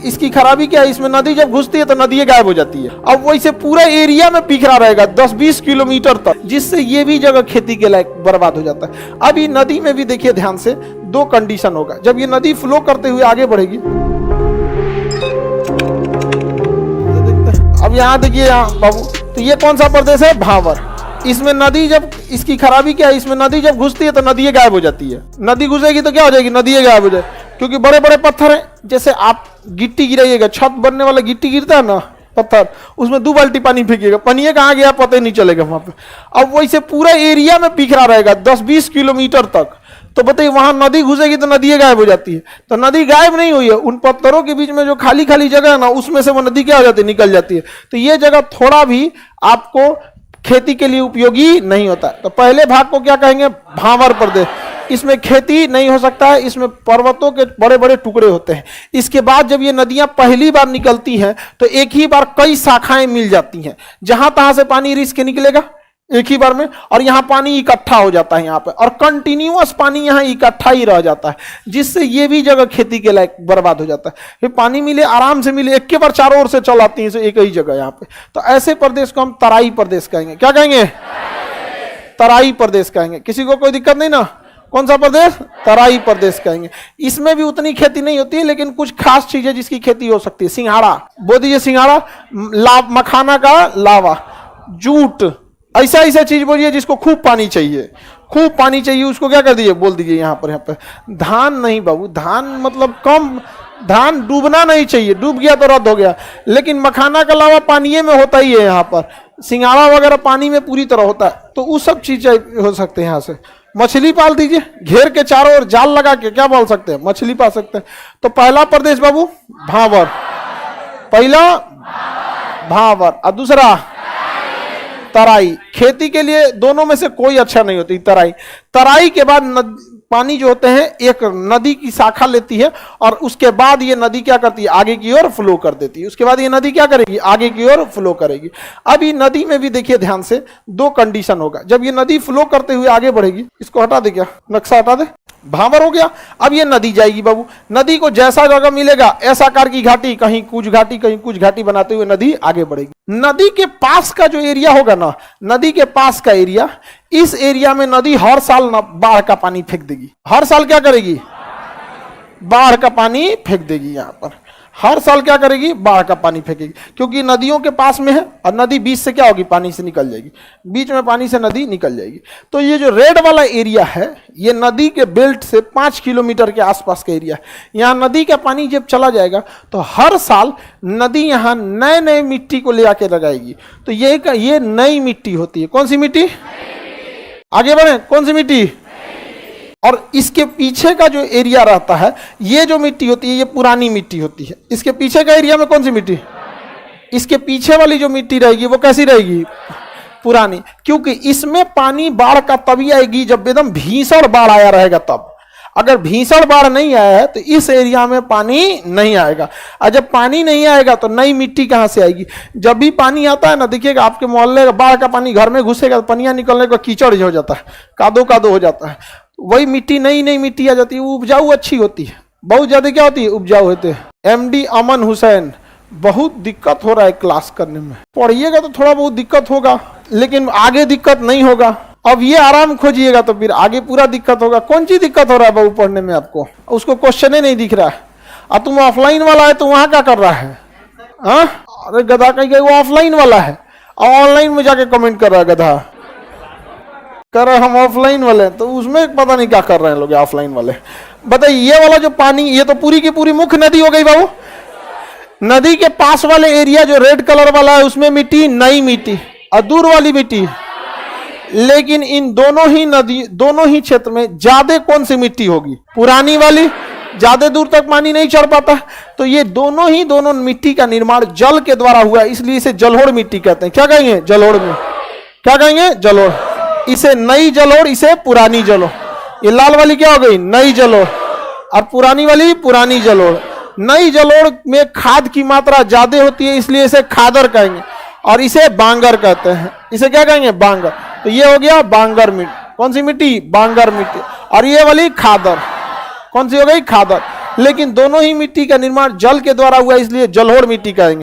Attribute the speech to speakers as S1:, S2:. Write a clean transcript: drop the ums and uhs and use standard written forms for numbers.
S1: इसकी खराबी क्या है, इसमें नदी जब घुसती है तो नदी गायब हो जाती है। अब वैसे पूरा एरिया में बिखरा रहेगा 10-20 किलोमीटर तक, जिससे ये भी जगह खेती के लायक बर्बाद हो जाता है। अब ये नदी में भी देखिए ध्यान से दो कंडीशन होगा। जब ये नदी फ्लो करते हुए आगे बढ़ेगी, अब यहाँ देखिए यहाँ बाबू, तो ये कौन सा प्रदेश है, भावर। इसमें नदी जब, इसकी खराबी क्या है, इसमें नदी जब घुसती है तो नदी गायब हो जाती है। नदी घुसेगी तो क्या हो जाएगी, नदी गायब हो जाएगी, क्योंकि बड़े बड़े पत्थर हैं। जैसे आप गिट्टी गिराइएगा, छत बनने वाला गिट्टी गिरता है ना पत्थर, उसमें 2 बाल्टी पानी फेंकिएगा, पानी कहाँ गया पता ही नहीं चलेगा वहां पे। अब वैसे पूरा एरिया में बिखरा रहेगा 10-20 किलोमीटर तक, तो बताइए वहां नदी घुसेगी तो नदी गायब हो जाती है। तो नदी गायब नहीं हुई है, उन पत्थरों के बीच में जो खाली खाली जगह है ना, उसमें से वो नदी क्या हो जाती है, निकल जाती है। तो ये जगह थोड़ा भी आपको खेती के लिए उपयोगी नहीं होता। तो पहले भाग को क्या कहेंगे, भावर प्रदेश। इसमें खेती नहीं हो सकता है, इसमें पर्वतों के बड़े बड़े टुकड़े होते हैं। इसके बाद जब ये नदियां पहली बार निकलती हैं तो एक ही बार कई शाखाएं मिल जाती हैं, जहां तहां से पानी रिस के निकलेगा एक ही बार में, और यहाँ पानी इकट्ठा हो जाता है यहाँ पे, और कंटिन्यूअस पानी यहाँ इकट्ठा ही रह जाता है, जिससे ये भी जगह खेती के लायक बर्बाद हो जाता है। फिर पानी मिले, आराम से मिले, एक के बार चारों ओर से चल आती है एक ही जगह यहाँ पे। तो ऐसे प्रदेश को हम तराई प्रदेश कहेंगे। क्या कहेंगे, तराई प्रदेश कहेंगे। किसी को कोई दिक्कत नहीं ना, कौन सा प्रदेश, तराई प्रदेश कहेंगे। इसमें भी उतनी खेती नहीं होती है, लेकिन कुछ खास चीजें जिसकी खेती हो सकती है। सिंघाड़ा बोल दीजिए, सिंघाड़ा, मखाना का लावा, जूट, ऐसा ऐसा चीज बोलिए जिसको खूब पानी चाहिए, खूब पानी चाहिए, उसको क्या कर दीजिए, बोल दीजिए यहाँ पर। धान नहीं बाबू, धान मतलब कम, धान डूबना नहीं चाहिए, डूब गया तो रद्द हो गया। लेकिन मखाना का लावा पानी में होता ही है यहाँ पर, सिंघाड़ा वगैरह पानी में पूरी तरह होता है। तो वो सब चीजें हो सकते हैं। यहाँ से मछली पाल दीजिए, घेर के चारों ओर जाल लगा के क्या पाल सकते हैं, मछली पाल सकते हैं। तो पहला प्रदेश बाबू भावर, पहला भावर, और दूसरा तराई। खेती के लिए दोनों में से कोई अच्छा नहीं होती तराई। तराई के बाद पानी जो होते हैं एक नदी की शाखा लेती है, और उसके बाद ये नदी क्या करती है, आगे की ओर फ्लो कर देती है। उसके बाद ये नदी क्या करेगी, आगे की ओर फ्लो करेगी। अब ये नदी में भी देखिए ध्यान से दो कंडीशन होगा। जब ये नदी फ्लो करते हुए आगे बढ़ेगी, इसको हटा दे, क्या नक्शा हटा दे, भावर हो गया। अब ये नदी जाएगी बाबू, नदी को जैसा जगह मिलेगा, ऐसा आकार की घाटी, कहीं कुछ घाटी कहीं कुछ घाटी बनाते हुए नदी आगे बढ़ेगी। नदी के पास का जो एरिया होगा ना, नदी के पास का एरिया, इस एरिया में नदी हर साल बाढ़ का पानी फेंक देगी। हर साल क्या करेगी, बाढ़ का पानी फेंक देगी। यहाँ पर हर साल क्या करेगी, बाढ़ का पानी फेंकेगी, क्योंकि नदियों के पास में है, और नदी बीच से क्या होगी, पानी से निकल जाएगी, बीच में पानी से नदी निकल जाएगी। तो ये जो रेड वाला एरिया है, ये नदी के बेल्ट से 5 किलोमीटर के आसपास का एरिया है। यहाँ नदी का पानी जब चला जाएगा तो हर साल नदी यहाँ नए नए मिट्टी को ले आके लगाएगी। तो ये नई मिट्टी होती है। कौन सी मिट्टी, आगे बढ़े, कौन सी मिट्टी। और इसके पीछे का जो एरिया रहता है, ये जो मिट्टी होती है, ये पुरानी मिट्टी होती है। इसके पीछे का एरिया में कौन सी मिट्टी, इसके पीछे वाली जो मिट्टी रहेगी वो कैसी रहेगी, पुरानी। क्योंकि इसमें पानी बाढ़ का तभी आएगी जब एकदम भीषण बाढ़ आया रहेगा तब। अगर भीषण बाढ़ नहीं आया है तो इस एरिया में पानी नहीं आएगा, और जब पानी नहीं आएगा तो नई मिट्टी कहाँ से आएगी। जब भी पानी आता है ना, देखिएगा आपके मोहल्ले का बाढ़ का पानी घर में घुसेगा तो पनिया निकलने का कीचड़ हो जाता है, कादो कादो हो जाता है। वही मिट्टी नई नई मिट्टी आ जाती है, उपजाऊ अच्छी होती है, बहुत ज्यादा क्या होती है, उपजाऊ होते हैं। MD अमन हुसैन, बहुत दिक्कत हो रहा है क्लास करने में, पढ़िएगा तो थोड़ा बहुत दिक्कत होगा, लेकिन आगे दिक्कत नहीं होगा। अब ये आराम खोजिएगा तो फिर आगे पूरा दिक्कत होगा। कौन सी दिक्कत हो रहा है बाबू पढ़ने में आपको, उसको क्वेश्चन ही नहीं दिख रहा है। और तुम ऑफलाइन वाला है तो वहां क्या कर रहा है, हाँ? अरे गधा कहीं वो ऑफलाइन वाला है और ऑनलाइन में जाके कमेंट कर रहा है, गधा कर रहा है हम ऑफलाइन वाले, तो उसमें पता नहीं क्या कर रहे हैं लोग ऑफलाइन वाले। बताइए ये वाला जो पानी, ये तो पूरी की पूरी मुख्य नदी हो गई बाबू। नदी के पास वाले एरिया जो रेड कलर वाला है, उसमें मिट्टी नई मिट्टी, और दूर वाली मिट्टी। लेकिन इन दोनों ही क्षेत्र में ज्यादा कौन सी मिट्टी होगी, पुरानी वाली, ज्यादा दूर तक पानी नहीं चढ़ पाता। तो ये दोनों मिट्टी का निर्माण जल के द्वारा हुआ, इसलिए इसे जलोढ़ मिट्टी कहते हैं। क्या कहेंगे, जलोढ़ में, क्या कहेंगे, जलोढ़। इसे नई जलोढ़, इसे पुरानी जलोढ़। ये लाल वाली क्या हो गई, नई जलोढ़, और पुरानी वाली पुरानी जलोढ़। नई जलोढ़ में खाद की मात्रा ज्यादा होती है, इसलिए इसे खादर कहेंगे, और इसे बांगर कहते हैं। इसे क्या कहेंगे, बांगर। तो ये हो गया बांगर मिट्टी। कौन सी मिट्टी, बांगर मिट्टी। और ये वाली खादर, कौन सी हो गई, खादर। लेकिन दोनों ही मिट्टी का निर्माण जल के द्वारा हुआ, इसलिए जलोढ़ मिट्टी कहेंगे।